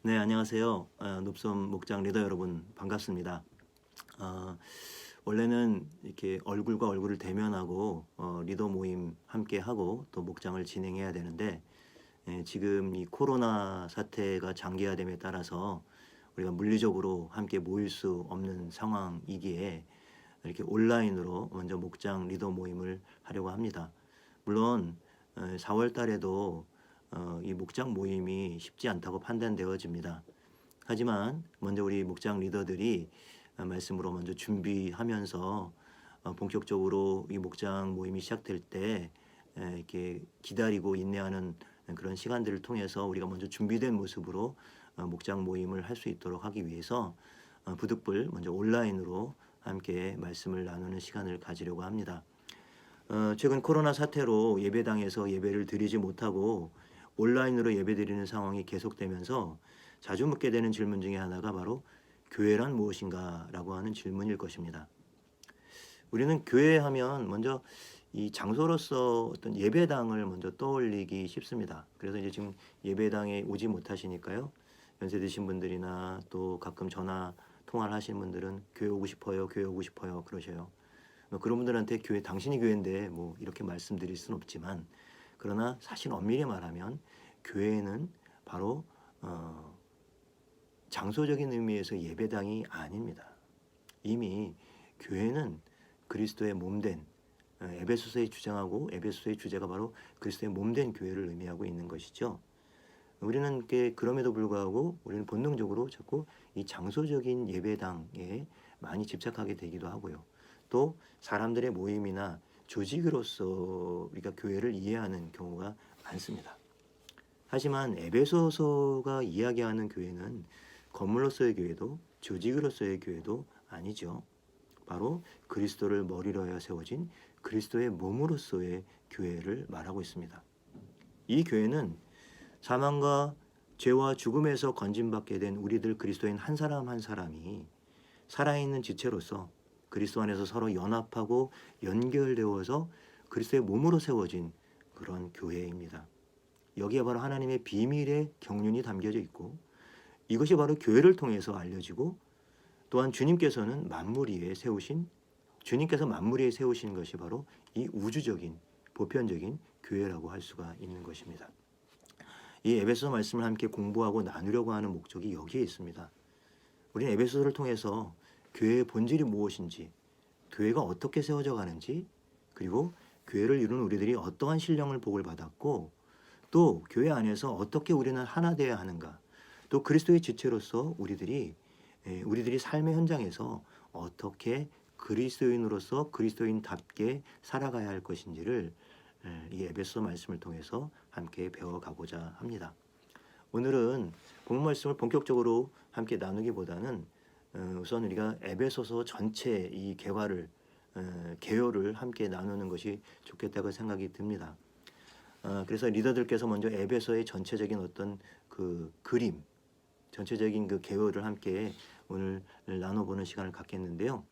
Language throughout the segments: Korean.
네, 안녕하세요. 높섬 목장 리더 여러분 반갑습니다. 어, 원래는 이렇게 얼굴과 얼굴을 대면하고 리더 모임 함께 하고 또 목장을 진행해야 되는데 지금 이 코로나 사태가 장기화됨에 따라서 우리가 물리적으로 함께 모일 수 없는 상황이기에 이렇게 온라인으로 먼저 목장 리더 모임을 하려고 합니다. 물론 4월 달에도 이 목장 모임이 쉽지 않다고 판단되어집니다. 하지만 먼저 우리 목장 리더들이 말씀으로 먼저 준비하면서 본격적으로 이 목장 모임이 시작될 때 이렇게 기다리고 인내하는 그런 시간들을 통해서 우리가 먼저 준비된 모습으로 목장 모임을 할 수 있도록 하기 위해서 부득불 먼저 온라인으로 함께 말씀을 나누는 시간을 가지려고 합니다. 최근 코로나 사태로 예배당에서 예배를 드리지 못하고 온라인으로 예배드리는 상황이 계속되면서 자주 묻게 되는 질문 중에 하나가 바로 교회란 무엇인가라고 하는 질문일 것입니다. 우리는 교회 하면 먼저 이 장소로서 어떤 예배당을 먼저 떠올리기 쉽습니다. 그래서 이제 지금 예배당에 오지 못하시니까요. 연세 드신 분들이나 또 가끔 전화 통화를 하시는 분들은 교회 오고 싶어요, 교회 오고 싶어요 그러셔요. 그런 분들한테 교회 당신이 교회인데 뭐 이렇게 말씀드릴 수는 없지만 그러나 사실 엄밀히 말하면 교회는 바로 장소적인 의미에서 예배당이 아닙니다. 이미 교회는 그리스도의 몸된 에베소서에 주장하고 에베소서의 주제가 바로 그리스도의 몸된 교회를 의미하고 있는 것이죠. 우리는 그럼에도 불구하고 우리는 본능적으로 자꾸 이 장소적인 예배당에 많이 집착하게 되기도 하고요. 또 사람들의 모임이나 조직으로서 우리가 교회를 이해하는 경우가 많습니다. 하지만 에베소서가 이야기하는 교회는 건물로서의 교회도 조직으로서의 교회도 아니죠. 바로 그리스도를 머리로 하여 세워진 그리스도의 몸으로서의 교회를 말하고 있습니다. 이 교회는 사망과 죄와 죽음에서 건진받게 된 우리들 그리스도인 한 사람 한 사람이 살아있는 지체로서 그리스도 안에서 서로 연합하고 연결되어서 그리스도의 몸으로 세워진 그런 교회입니다. 여기에 바로 하나님의 비밀의 경륜이 담겨져 있고 이것이 바로 교회를 통해서 알려지고 또한 주님께서 만물 위에 세우신 것이 바로 이 우주적인 보편적인 교회라고 할 수가 있는 것입니다. 이 에베소서 말씀을 함께 공부하고 나누려고 하는 목적이 여기에 있습니다. 우리는 에베소서를 통해서 교회의 본질이 무엇인지, 교회가 어떻게 세워져 가는지, 그리고 교회를 이루는 우리들이 어떠한 신령을 복을 받았고 또 교회 안에서 어떻게 우리는 하나 되어야 하는가, 또 그리스도의 지체로서 우리들이 삶의 현장에서 어떻게 그리스도인으로서 그리스도인답게 살아가야 할 것인지를 이 에베소 말씀을 통해서 함께 배워가고자 합니다. 오늘은 본문 말씀을 본격적으로 함께 나누기보다는 우선 우리가 에베소서 전체 이 개요를 함께 나누는 것이 좋겠다고 생각이 듭니다. 그래서 리더들께서 먼저 에베소의 전체적인 어떤 그 그림, 전체적인 그 개요를 함께 오늘 나눠보는 시간을 갖겠는데요.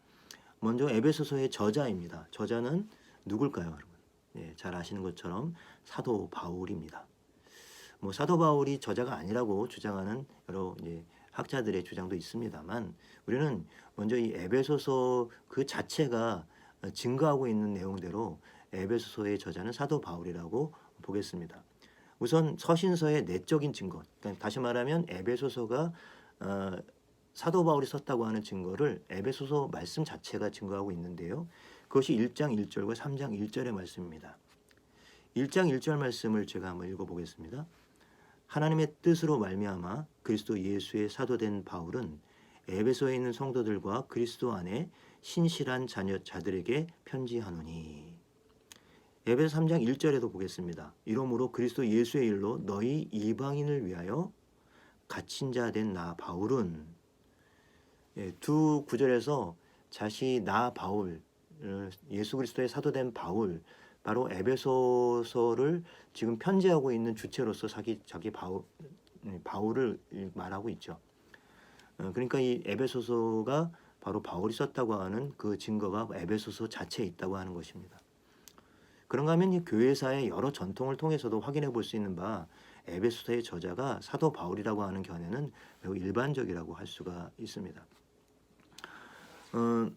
먼저 에베소서의 저자입니다. 저자는 누굴까요, 여러분? 잘 아시는 것처럼 사도 바울입니다. 사도 바울이 저자가 아니라고 주장하는 여러 학자들의 주장도 있습니다만 우리는 먼저 이 에베소서 그 자체가 증거하고 있는 내용대로 에베소서의 저자는 사도 바울이라고 보겠습니다. 우선 서신서의 내적인 증거, 그러니까 다시 말하면 에베소서가 사도 바울이 썼다고 하는 증거를 에베소서 말씀 자체가 증거하고 있는데요. 그것이 1장 1절과 3장 1절의 말씀입니다. 1장 1절 말씀을 제가 한번 읽어보겠습니다. 하나님의 뜻으로 말미암아 그리스도 예수의 사도된 바울은 에베소에 있는 성도들과 그리스도 안에 신실한 자녀자들에게 편지하노니. 에베소 3장 1절에도 보겠습니다. 이러므로 그리스도 예수의 일로 너희 이방인을 위하여 갇힌 자 된 나 바울은, 두 구절에서 자시 나 바울, 예수 그리스도의 사도된 바울, 바로 에베소서를 지금 편지하고 있는 주체로서 자기 바울을 말하고 있죠. 그러니까 이 에베소서가 바로 바울이 썼다고 하는 그 증거가 에베소서 자체에 있다고 하는 것입니다. 그런가 하면 이 교회사의 여러 전통을 통해서도 확인해 볼 수 있는 바 에베소서의 저자가 사도 바울이라고 하는 견해는 매우 일반적이라고 할 수가 있습니다. 어,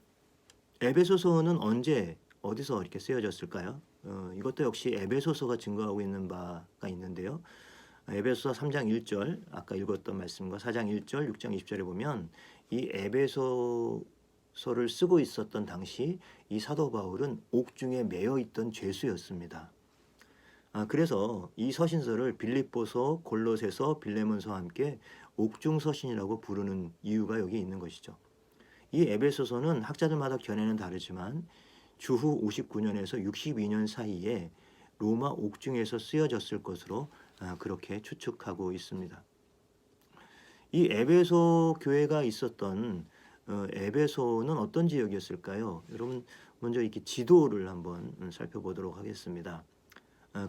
에베소서는 언제 어디서 이렇게 쓰여졌을까요? 이것도 역시 에베소서가 증거하고 있는 바가 있는데요. 에베소서 3장 1절 아까 읽었던 말씀과 4장 1절 6장 20절에 보면 이 에베소서를 쓰고 있었던 당시 이 사도 바울은 옥중에 매여 있던 죄수였습니다. 그래서 이 서신서를 빌립보서, 골로새서, 빌레몬서와 함께 옥중 서신이라고 부르는 이유가 여기 있는 것이죠. 이 에베소서는 학자들마다 견해는 다르지만 주후 59년에서 62년 사이에 로마 옥중에서 쓰여졌을 것으로 그렇게 추측하고 있습니다. 이 에베소 교회가 있었던 에베소는 어떤 지역이었을까요? 여러분 먼저 이렇게 지도를 한번 살펴보도록 하겠습니다.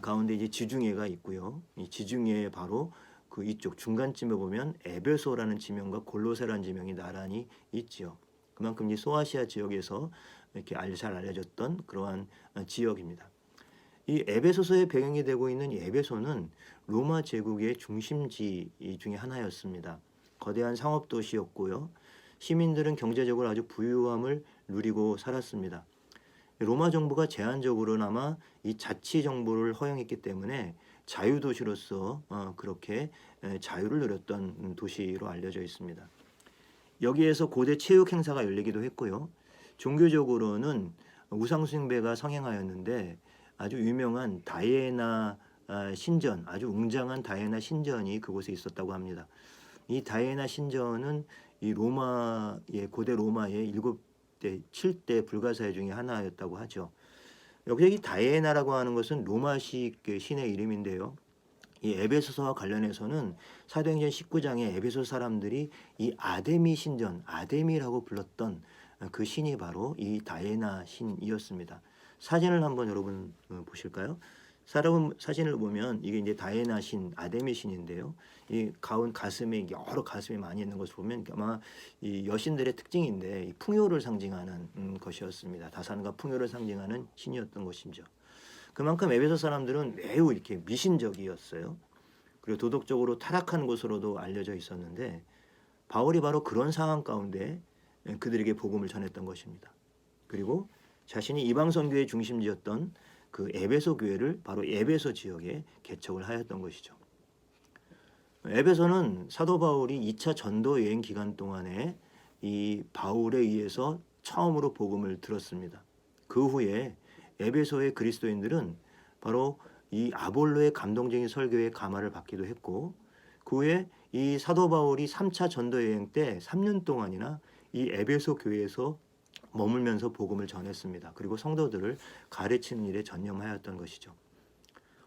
가운데 이제 지중해가 있고요. 이 지중해에 바로 그 이쪽 중간쯤에 보면 에베소라는 지명과 골로새라는 지명이 나란히 있지요. 그만큼 이 소아시아 지역에서 이렇게 잘 알려졌던 그러한 지역입니다. 이 에베소서의 배경이 되고 있는 이 에베소는 로마 제국의 중심지 중에 하나였습니다. 거대한 상업 도시였고요. 시민들은 경제적으로 아주 부유함을 누리고 살았습니다. 로마 정부가 제한적으로나마 이 자치 정부를 허용했기 때문에 자유도시로서 그렇게 자유를 누렸던 도시로 알려져 있습니다. 여기에서 고대 체육 행사가 열리기도 했고요. 종교적으로는 우상숭배가 성행하였는데 아주 유명한 다이애나 신전, 아주 웅장한 다이애나 신전이 그곳에 있었다고 합니다. 이 다이애나 신전은 이 로마의 고대 로마의 7대 불가사의 중에 하나였다고 하죠. 여기 이 다이애나라고 하는 것은 로마식 신의 이름인데요. 이 에베소서와 관련해서는 사도행전 19장에 에베소 사람들이 이 아데미 신전, 아데미라고 불렀던 그 신이 바로 이 다이애나 신이었습니다. 사진을 한번 여러분 보실까요? 사진을 보면 이게 이제 다이애나 신, 아데미 신인데요. 이 가슴에 여러 가슴이 많이 있는 것을 보면 아마 이 여신들의 특징인데 이 풍요를 상징하는 것이었습니다. 다산과 풍요를 상징하는 신이었던 것이죠. 그만큼 에베소 사람들은 매우 이렇게 미신적이었어요. 그리고 도덕적으로 타락한 곳으로도 알려져 있었는데 바울이 바로 그런 상황 가운데 그들에게 복음을 전했던 것입니다. 그리고 자신이 이방 선교의 중심지였던 그 에베소 교회를 바로 에베소 지역에 개척을 하였던 것이죠. 에베소는 사도 바울이 2차 전도 여행 기간 동안에 이 바울에 의해서 처음으로 복음을 들었습니다. 그 후에 에베소의 그리스도인들은 바로 이 아볼로의 감동적인 설교에 감화를 받기도 했고 그 후에 이 사도 바울이 3차 전도 여행 때 3년 동안이나 이 에베소 교회에서 머물면서 복음을 전했습니다. 그리고 성도들을 가르치는 일에 전념하였던 것이죠.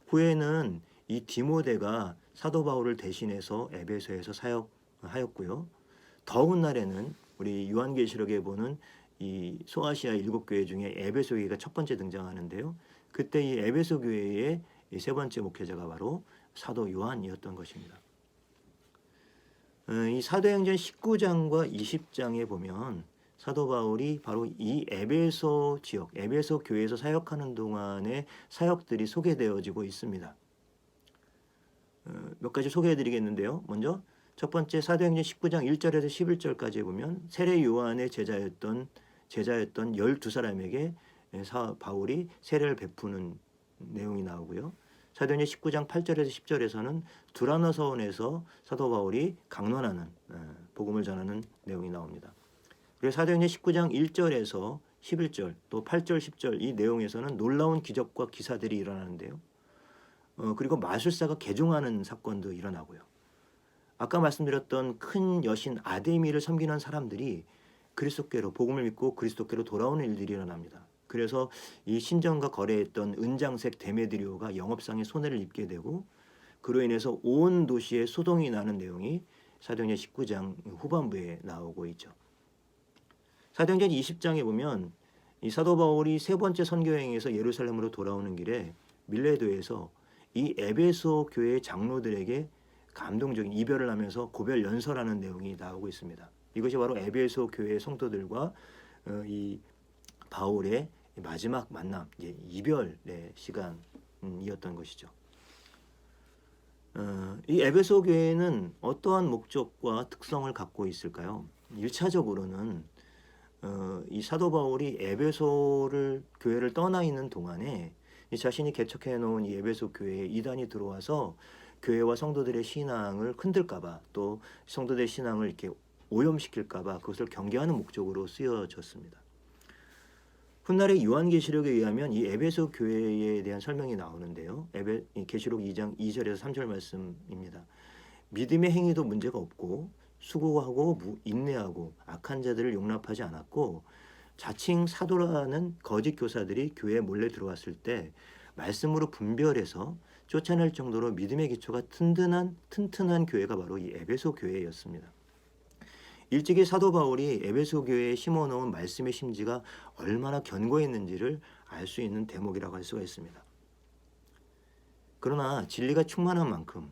후에는 이 디모데가 사도 바울을 대신해서 에베소에서 사역하였고요. 더운 날에는 우리 요한계시록에 보는 이 소아시아 7교회 중에 에베소 교회가 첫 번째 등장하는데요. 그때 이 에베소 교회의 세 번째 목회자가 바로 사도 요한이었던 것입니다. 이 사도행전 19장과 20장에 보면 사도 바울이 바로 이 에베소 지역, 에베소 교회에서 사역하는 동안의 사역들이 소개되어지고 있습니다. 몇 가지 소개해드리겠는데요. 먼저 첫 번째 사도행전 19장 1절에서 11절까지 보면 세례 요한의 제자였던 12사람에게 바울이 세례를 베푸는 내용이 나오고요. 사도행전 19장 8절에서 10절에서는 두라노 서원에서 사도 바울이 강론하는 복음을 전하는 내용이 나옵니다. 그리고 사도행전 19장 1절에서 11절 또 8절 10절 이 내용에서는 놀라운 기적과 기사들이 일어나는데요. 그리고 마술사가 개종하는 사건도 일어나고요. 아까 말씀드렸던 큰 여신 아데미를 섬기는 사람들이 그리스도께로 복음을 믿고 그리스도께로 돌아오는 일들이 일어납니다. 그래서 이 신전과 거래했던 은장색 데메드리오가 영업상의 손해를 입게 되고 그로 인해서 온 도시에 소동이 나는 내용이 사도행전 19장 후반부에 나오고 있죠. 사도행전 20장에 보면 이 사도 바울이 세 번째 선교여행에서 예루살렘으로 돌아오는 길에 밀레도에서 이 에베소 교회의 장로들에게 감동적인 이별을 하면서 고별 연설하는 내용이 나오고 있습니다. 이것이 바로 에베소 교회의 성도들과 이 바울의 마지막 만남, 이제 이별의 시간이었던 것이죠. 이 에베소 교회는 어떠한 목적과 특성을 갖고 있을까요? 1차적으로는 이 사도 바울이 에베소를 교회를 떠나 있는 동안에 이 자신이 개척해 놓은 이 에베소 교회에 이단이 들어와서 교회와 성도들의 신앙을 흔들까봐, 또 성도들의 신앙을 이렇게 오염시킬까봐 그것을 경계하는 목적으로 쓰여졌습니다. 훗날의 요한계시록에 의하면 이 에베소 교회에 대한 설명이 나오는데요. 계시록 2장 2절에서 3절 말씀입니다. 믿음의 행위도 문제가 없고 수고하고 인내하고 악한 자들을 용납하지 않았고, 자칭 사도라는 거짓 교사들이 교회에 몰래 들어왔을 때 말씀으로 분별해서 쫓아낼 정도로 믿음의 기초가 튼튼한 교회가 바로 이 에베소 교회였습니다. 일찍이 사도 바울이 에베소 교회에 심어놓은 말씀의 심지가 얼마나 견고했는지를 알 수 있는 대목이라고 할 수가 있습니다. 그러나 진리가 충만한 만큼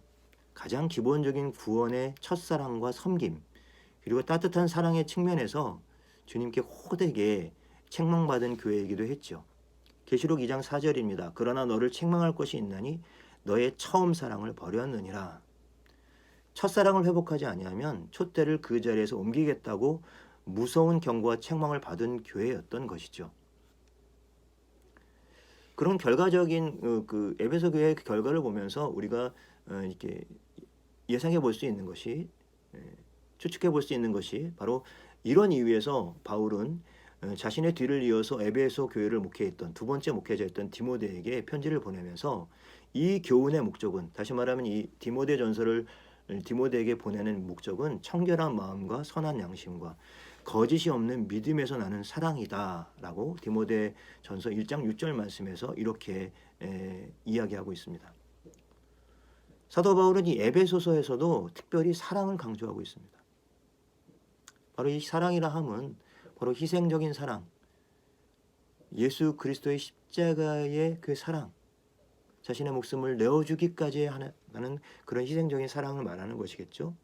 가장 기본적인 구원의 첫사랑과 섬김, 그리고 따뜻한 사랑의 측면에서 주님께 호되게 책망받은 교회이기도 했죠. 계시록 2장 4절입니다. 그러나 너를 책망할 것이 있나니 너의 처음 사랑을 버렸느니라. 첫사랑을 회복하지 아니하면 촛대를 그 자리에서 옮기겠다고 무서운 경고와 책망을 받은 교회였던 것이죠. 그런 결과적인 그 에베소 교회의 결과를 보면서 우리가 이렇게 예상해 볼 수 있는 것이, 추측해 볼 수 있는 것이 바로 이런 이유에서 바울은 자신의 뒤를 이어서 에베소 교회를 목회했던 두 번째 목회자였던 디모데에게 편지를 보내면서 이 교훈의 목적은, 다시 말하면 이 디모데 전서를 디모데에게 보내는 목적은 청결한 마음과 선한 양심과 거짓이 없는 믿음에서 나는 사랑이다라고 디모데 전서 1장 6절 말씀에서 이렇게 이야기하고 있습니다. 사도 바울은 이 에베소서에서도 특별히 사랑을 강조하고 있습니다. 바로 이 사랑이라 함은 바로 희생적인 사랑, 예수 그리스도의 십자가의 그 사랑, 자신의 목숨을 내어주기까지 하는 그런 희생적인 사랑을 말하는 것이겠죠.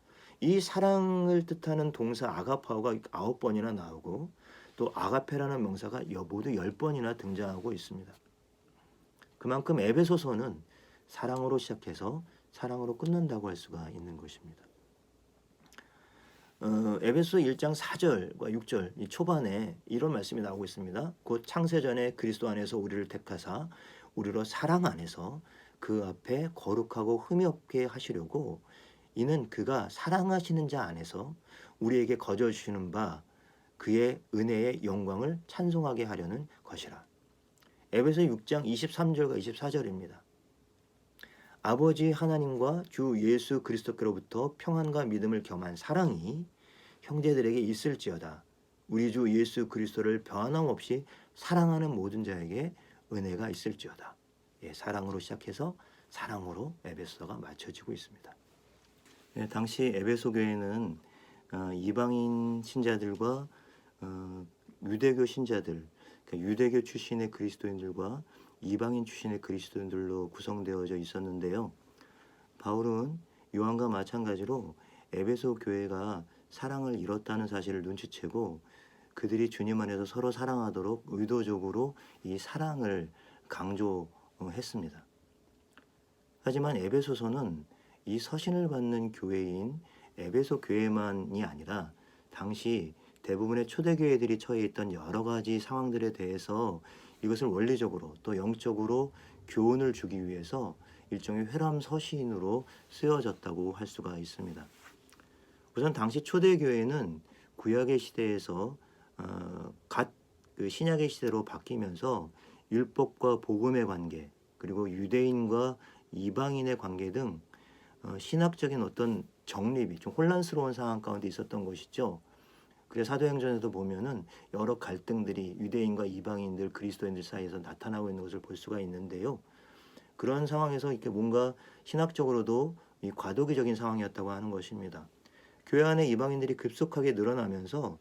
이 사랑을 뜻하는 동사 아가파오가 9번이나 나오고, 또 아가페라는 명사가 모두 10번이나 등장하고 있습니다. 그만큼 에베소서는 사랑으로 시작해서 사랑으로 끝난다고 할 수가 있는 것입니다. 에베소 1장 4절과 6절 이 초반에 이런 말씀이 나오고 있습니다. 곧 창세전에 그리스도 안에서 우리를 택하사 우리로 사랑 안에서 그 앞에 거룩하고 흠이 없게 하시려고, 이는 그가 사랑하시는 자 안에서 우리에게 거저 주시는 바 그의 은혜의 영광을 찬송하게 하려는 것이라. 에베소 6장 23절과 24절입니다. 아버지 하나님과 주 예수 그리스도께로부터 평안과 믿음을 겸한 사랑이 형제들에게 있을지어다. 우리 주 예수 그리스도를 변함없이 사랑하는 모든 자에게 은혜가 있을지어다. 사랑으로 시작해서 사랑으로 에베소가 맞춰지고 있습니다. 당시 에베소 교회는 이방인 신자들과 유대교 신자들, 그러니까 유대교 출신의 그리스도인들과 이방인 출신의 그리스도인들로 구성되어져 있었는데요. 바울은 요한과 마찬가지로 에베소 교회가 사랑을 잃었다는 사실을 눈치채고 그들이 주님 안에서 서로 사랑하도록 의도적으로 이 사랑을 강조했습니다. 하지만 에베소서는 이 서신을 받는 교회인 에베소 교회만이 아니라 당시 대부분의 초대교회들이 처해 있던 여러 가지 상황들에 대해서 이것을 원리적으로 또 영적으로 교훈을 주기 위해서 일종의 회람 서신으로 쓰여졌다고 할 수가 있습니다. 우선 당시 초대교회는 구약의 시대에서 그 신약의 시대로 바뀌면서 율법과 복음의 관계, 그리고 유대인과 이방인의 관계 등 신학적인 어떤 정립이 좀 혼란스러운 상황 가운데 있었던 것이죠. 그래서 사도행전에도 보면은 여러 갈등들이 유대인과 이방인들, 그리스도인들 사이에서 나타나고 있는 것을 볼 수가 있는데요. 그런 상황에서 이렇게 뭔가 신학적으로도 이 과도기적인 상황이었다고 하는 것입니다. 교회 안에 이방인들이 급속하게 늘어나면서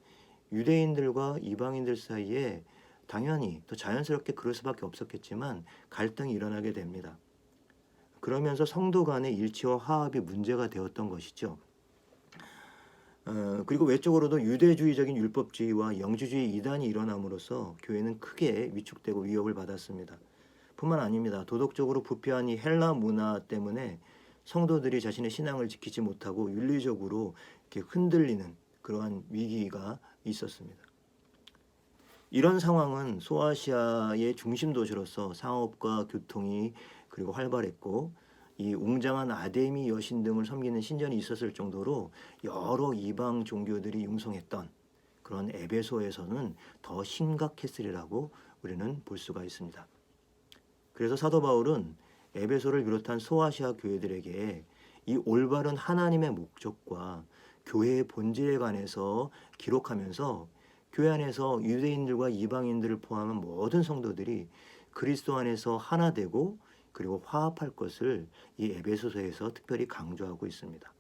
유대인들과 이방인들 사이에 당연히 또 자연스럽게 그럴 수밖에 없었겠지만 갈등이 일어나게 됩니다. 그러면서 성도 간의 일치와 화합이 문제가 되었던 것이죠. 그리고 외적으로도 유대주의적인 율법주의와 영주주의 이단이 일어남으로써 교회는 크게 위축되고 위협을 받았습니다. 뿐만 아닙니다. 도덕적으로 부패한 이 헬라 문화 때문에 성도들이 자신의 신앙을 지키지 못하고 윤리적으로 이렇게 흔들리는 그러한 위기가 있었습니다. 이런 상황은 소아시아의 중심 도시로서 상업과 교통이 그리고 활발했고 이 웅장한 아데미 여신 등을 섬기는 신전이 있었을 정도로 여러 이방 종교들이 융성했던 그런 에베소에서는 더 심각했으리라고 우리는 볼 수가 있습니다. 그래서 사도 바울은 에베소를 비롯한 소아시아 교회들에게 이 올바른 하나님의 목적과 교회의 본질에 관해서 기록하면서 교회 안에서 유대인들과 이방인들을 포함한 모든 성도들이 그리스도 안에서 하나 되고 그리고 화합할 것을 이 에베소서에서 특별히 강조하고 있습니다.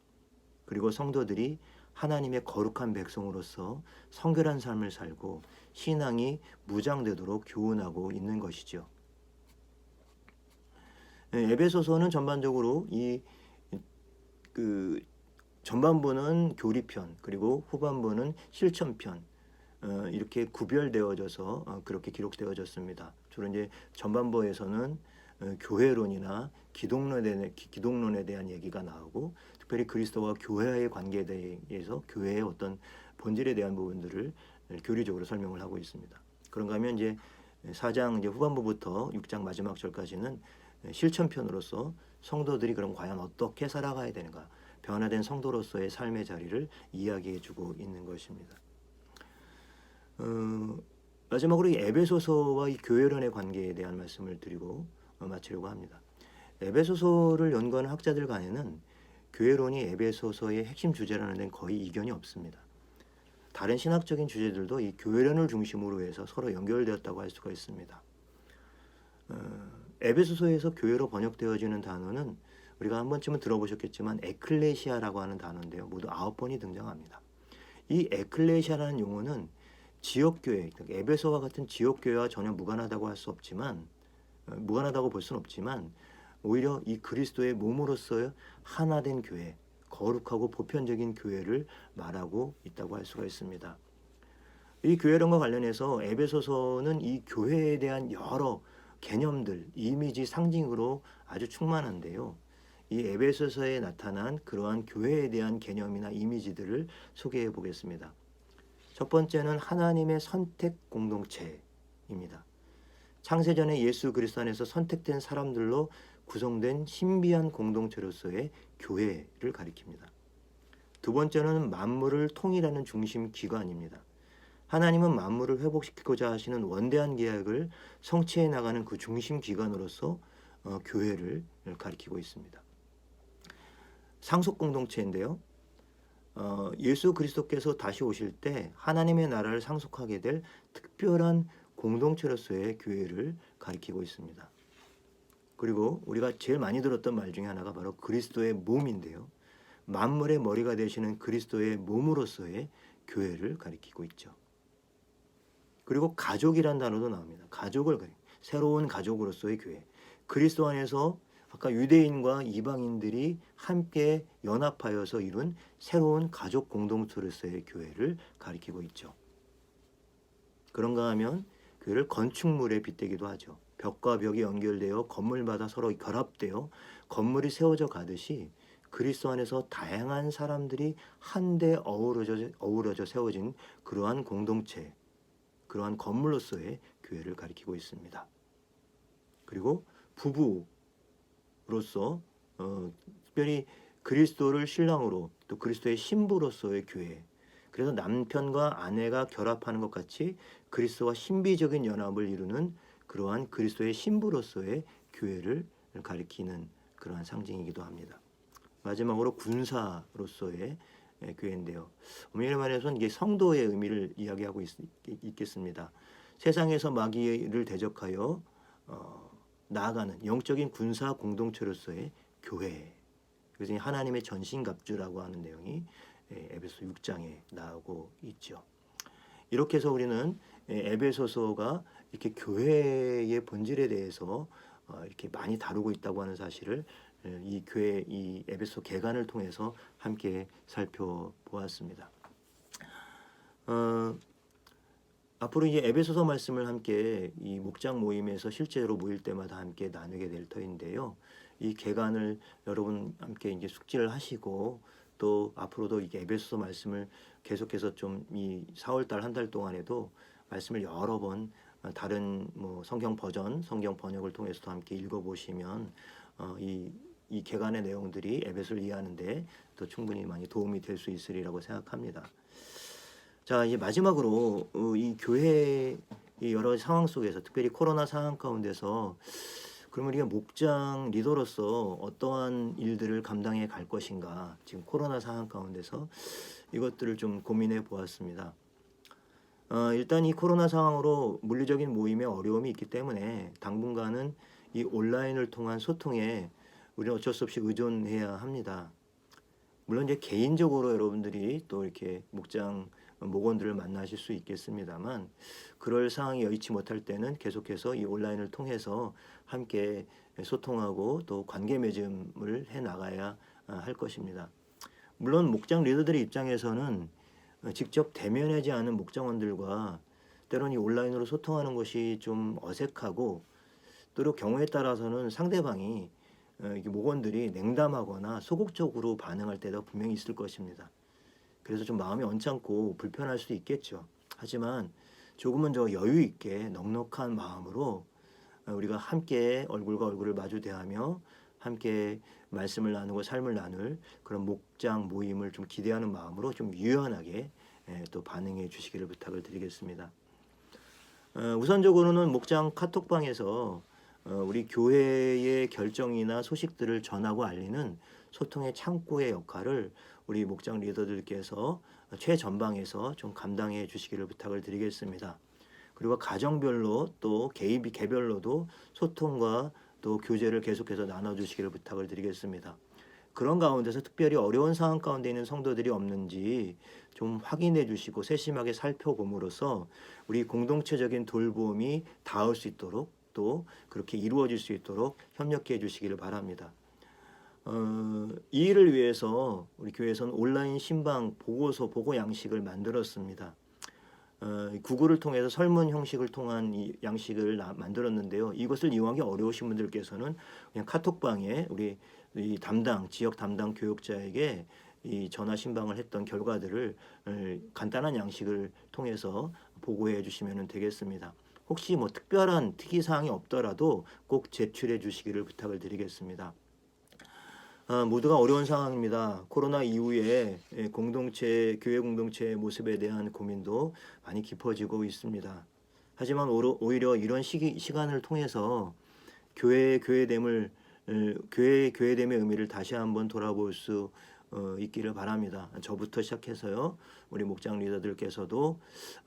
그리고 성도들이 하나님의 거룩한 백성으로서 성결한 삶을 살고 신앙이 무장되도록 교훈하고 있는 것이죠. 에베소서는 전반적으로 전반부는 교리편 그리고 후반부는 실천편 이렇게 구별되어져서 그렇게 기록되어졌습니다. 주로 이제 전반부에서는 교회론이나 기독론에 대한 얘기가 나오고 특별히 그리스도와 교회의 관계에 대해서 교회의 어떤 본질에 대한 부분들을 교리적으로 설명을 하고 있습니다. 그런가 하면 이제 4장 이제 후반부부터 6장 마지막 절까지는 실천편으로서 성도들이 그럼 과연 어떻게 살아가야 되는가, 변화된 성도로서의 삶의 자리를 이야기해주고 있는 것입니다. 마지막으로 이 에베소서와 이 교회론의 관계에 대한 말씀을 드리고 마치려고 합니다. 에베소서를 연구하는 학자들 간에는 교회론이 에베소서의 핵심 주제라는 데는 거의 이견이 없습니다. 다른 신학적인 주제들도 이 교회론을 중심으로 해서 서로 연결되었다고 할 수가 있습니다. 에베소서에서 교회로 번역되어지는 단어는 우리가 한 번쯤은 들어보셨겠지만 에클레시아라고 하는 단어인데요. 모두 9번이 등장합니다. 이 에클레시아라는 용어는 지역교회, 에베소와 같은 지역교회와 전혀 무관하다고 할 수 없지만 무관하다고 볼 수는 없지만 오히려 이 그리스도의 몸으로서 하나된 교회, 거룩하고 보편적인 교회를 말하고 있다고 할 수가 있습니다. 이 교회론과 관련해서 에베소서는 이 교회에 대한 여러 개념들, 이미지, 상징으로 아주 충만한데요. 이 에베소서에 나타난 그러한 교회에 대한 개념이나 이미지들을 소개해 보겠습니다. 첫 번째는 하나님의 선택 공동체입니다. 창세전에 예수 그리스도 안에서 선택된 사람들로 구성된 신비한 공동체로서의 교회를 가리킵니다. 두 번째는 만물을 통일하는 중심 기관입니다. 하나님은 만물을 회복시키고자 하시는 원대한 계획을 성취해 나가는 그 중심 기관으로서 교회를 가리키고 있습니다. 상속 공동체인데요. 예수 그리스도께서 다시 오실 때 하나님의 나라를 상속하게 될 특별한 공동체로서의 교회를 가리키고 있습니다. 그리고 우리가 제일 많이 들었던 말 중에 하나가 바로 그리스도의 몸인데요. 만물의 머리가 되시는 그리스도의 몸으로서의 교회를 가리키고 있죠. 그리고 가족이란 단어도 나옵니다. 가족을 새로운 가족으로서의 교회. 그리스도 안에서 아까 유대인과 이방인들이 함께 연합하여서 이룬 새로운 가족 공동체로서의 교회를 가리키고 있죠. 그런가 하면 교회를 건축물에 빗대기도 하죠. 벽과 벽이 연결되어 건물마다 서로 결합되어 건물이 세워져 가듯이 그리스도 안에서 다양한 사람들이 한데 어우러져 세워진 그러한 공동체, 그러한 건물로서의 교회를 가리키고 있습니다. 그리고 부부로서 특별히 그리스도를 신랑으로 또 그리스도의 신부로서의 교회, 그래서 남편과 아내가 결합하는 것 같이 그리스도와 신비적인 연합을 이루는 그러한 그리스도의 신부로서의 교회를 가리키는 그러한 상징이기도 합니다. 마지막으로 군사로서의 교회인데요. 엄밀히 말해서는 이게 성도의 의미를 이야기하고 있겠습니다. 세상에서 마귀를 대적하여 나아가는 영적인 군사 공동체로서의 교회. 그래서 하나님의 전신갑주라고 하는 내용이 에베소 6장에 나오고 있죠. 이렇게 해서 우리는 에베소서가 이렇게 교회의 본질에 대해서 이렇게 많이 다루고 있다고 하는 사실을 이 에베소 개관을 통해서 함께 살펴보았습니다. 어, 앞으로 이제 에베소서 말씀을 함께 이 목장 모임에서 실제로 모일 때마다 함께 나누게 될 터인데요. 이 개간을 여러분 함께 이제 숙지를 하시고 또 앞으로도 이 에베소서 말씀을 계속해서 좀 이 4월 달 한 달 동안에도 말씀을 여러 번 다른 뭐 성경 버전, 성경 번역을 통해서도 함께 읽어보시면 이 개간의 내용들이 에베소를 이해하는데 또 충분히 많이 도움이 될 수 있으리라고 생각합니다. 자, 이제 마지막으로 이 교회 이 여러 상황 속에서 특별히 코로나 상황 가운데서 그러면 우리가 목장 리더로서 어떠한 일들을 감당해 갈 것인가, 지금 코로나 상황 가운데서 이것들을 좀 고민해 보았습니다. 일단 이 코로나 상황으로 물리적인 모임에 어려움이 있기 때문에 당분간은 이 온라인을 통한 소통에 우리는 어쩔 수 없이 의존해야 합니다. 물론 이제 개인적으로 여러분들이 또 이렇게 목원들을 만나실 수 있겠습니다만, 그럴 상황이 여의치 못할 때는 계속해서 이 온라인을 통해서 함께 소통하고 또 관계 맺음을 해 나가야 할 것입니다. 물론 목장 리더들의 입장에서는 직접 대면하지 않은 목장원들과 때로는 이 온라인으로 소통하는 것이 좀 어색하고, 또 경우에 따라서는 상대방이 이게 목원들이 냉담하거나 소극적으로 반응할 때가 분명히 있을 것입니다. 그래서 좀 마음이 언짢고 불편할 수도 있겠죠. 하지만 조금은 저 여유 있게 넉넉한 마음으로 우리가 함께 얼굴과 얼굴을 마주 대하며 함께 말씀을 나누고 삶을 나눌 그런 목장 모임을 좀 기대하는 마음으로 좀 유연하게 또 반응해 주시기를 부탁을 드리겠습니다. 우선적으로는 목장 카톡방에서 우리 교회의 결정이나 소식들을 전하고 알리는 소통의 창구의 역할을 우리 목장 리더들께서 최전방에서 좀 감당해 주시기를 부탁을 드리겠습니다. 그리고 가정별로 또 개별로도 소통과 또 교제를 계속해서 나눠주시기를 부탁을 드리겠습니다. 그런 가운데서 특별히 어려운 상황 가운데 있는 성도들이 없는지 좀 확인해 주시고 세심하게 살펴봄으로써 우리 공동체적인 돌봄이 닿을 수 있도록 또 그렇게 이루어질 수 있도록 협력해 주시기를 바랍니다. 이 일을 위해서 우리 교회에서는 온라인 신방 보고 양식을 만들었습니다. 구글을 통해서 설문 형식을 통한 이 양식을 만들었는데요. 이것을 이용하기 어려우신 분들께서는 그냥 카톡방에 우리 이 지역 담당 교육자에게 이 전화 신방을 했던 결과들을 간단한 양식을 통해서 보고해 주시면 되겠습니다. 혹시 뭐 특별한 특이사항이 없더라도 꼭 제출해 주시기를 부탁을 드리겠습니다. 모두가 어려운 상황입니다. 코로나 이후에 교회 공동체의 모습에 대한 고민도 많이 깊어지고 있습니다. 하지만 오히려 이런 시간을 통해서 교회됨의 의미를 다시 한번 돌아볼 수 있기를 바랍니다. 저부터 시작해서요. 우리 목장 리더들께서도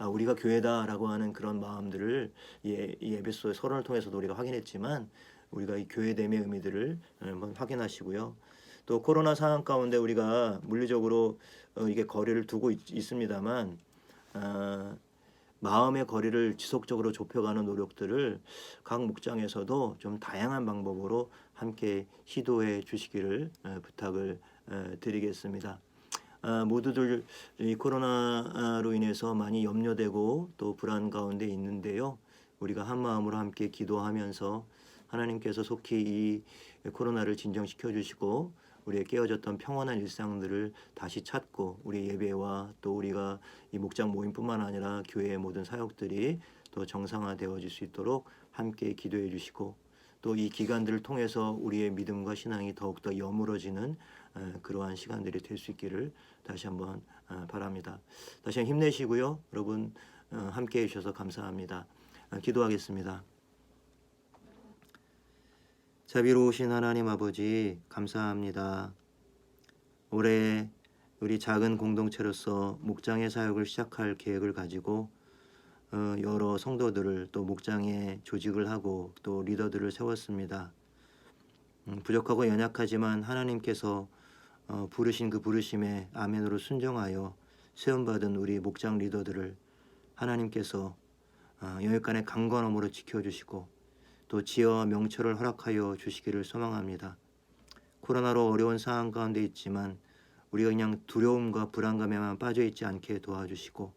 우리가 교회다라고 하는 그런 마음들을 이 에베소의 서론을 통해서도 우리가 확인했지만 우리가 이 교회됨의 의미들을 한번 확인하시고요. 또 코로나 상황 가운데 우리가 물리적으로 이게 거리를 두고 있습니다만 마음의 거리를 지속적으로 좁혀가는 노력들을 각 목장에서도 좀 다양한 방법으로 함께 시도해 주시기를 부탁을 드리겠습니다. 모두들 이 코로나로 인해서 많이 염려되고 또 불안 가운데 있는데요. 우리가 한 마음으로 함께 기도하면서 하나님께서 속히 이 코로나를 진정시켜 주시고 우리의 깨어졌던 평온한 일상들을 다시 찾고 우리 예배와 또 우리가 이 목장 모임뿐만 아니라 교회의 모든 사역들이 또 정상화되어질 수 있도록 함께 기도해 주시고 또 이 기간들을 통해서 우리의 믿음과 신앙이 더욱더 여물어지는 그러한 시간들이 될 수 있기를 다시 한번 바랍니다. 다시 한번 힘내시고요. 여러분 함께 해주셔서 감사합니다. 기도하겠습니다. 자비로우신 하나님 아버지 감사합니다. 올해 우리 작은 공동체로서 목장의 사역을 시작할 계획을 가지고 여러 성도들을 또 목장에 조직을 하고 또 리더들을 세웠습니다. 부족하고 연약하지만 하나님께서 부르신 그 부르심에 아멘으로 순종하여 세움받은 우리 목장 리더들을 하나님께서 여기간의 강건함으로 지켜주시고 또 지혜와 명철을 허락하여 주시기를 소망합니다. 코로나로 어려운 상황 가운데 있지만 우리가 그냥 두려움과 불안감에만 빠져있지 않게 도와주시고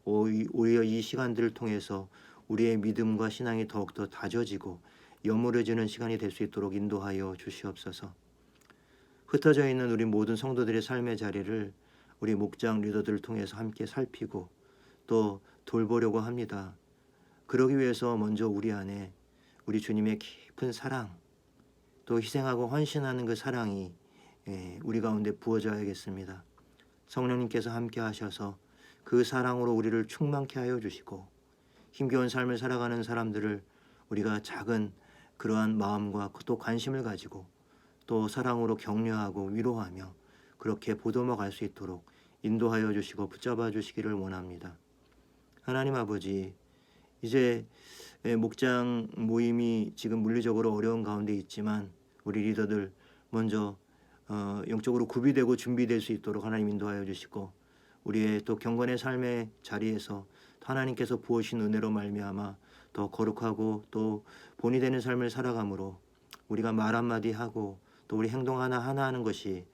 오히려 이 시간들을 통해서 우리의 믿음과 신앙이 더욱더 다져지고 여물어지는 시간이 될 수 있도록 인도하여 주시옵소서. 흩어져 있는 우리 모든 성도들의 삶의 자리를 우리 목장 리더들을 통해서 함께 살피고 또 돌보려고 합니다. 그러기 위해서 먼저 우리 안에 우리 주님의 깊은 사랑, 또 희생하고 헌신하는 그 사랑이 우리 가운데 부어져야겠습니다. 성령님께서 함께 하셔서 그 사랑으로 우리를 충만케 하여 주시고 힘겨운 삶을 살아가는 사람들을 우리가 작은 그러한 마음과 또 관심을 가지고 또 사랑으로 격려하고 위로하며 그렇게 보듬어 갈 수 있도록 인도하여 주시고 붙잡아 주시기를 원합니다. 하나님 아버지, 이제 목장 모임이 지금 물리적으로 어려운 가운데 있지만 우리 리더들 먼저 영적으로 구비되고 준비될 수 있도록 하나님 인도하여 주시고 우리의 또 경건의 삶의 자리에서 하나님께서 부으신 은혜로 말미암아 더 거룩하고 또 본이 되는 삶을 살아감으로 우리가 말 한마디 하고 또 우리 행동 하나하나 하는 것이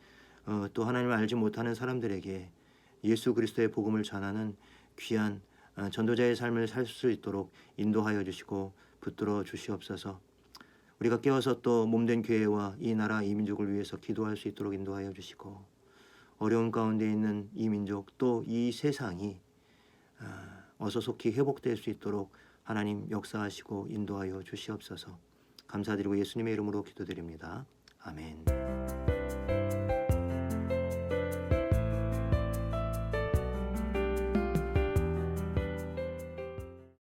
또 하나님을 알지 못하는 사람들에게 예수 그리스도의 복음을 전하는 귀한 전도자의 삶을 살 수 있도록 인도하여 주시고 붙들어 주시옵소서. 우리가 깨어서 또 몸된 교회와 이 나라 이 민족을 위해서 기도할 수 있도록 인도하여 주시고 어려운 가운데 있는 이 민족 또 이 세상이 어서 속히 회복될 수 있도록 하나님 역사하시고 인도하여 주시옵소서. 감사드리고 예수님의 이름으로 기도드립니다. 아멘.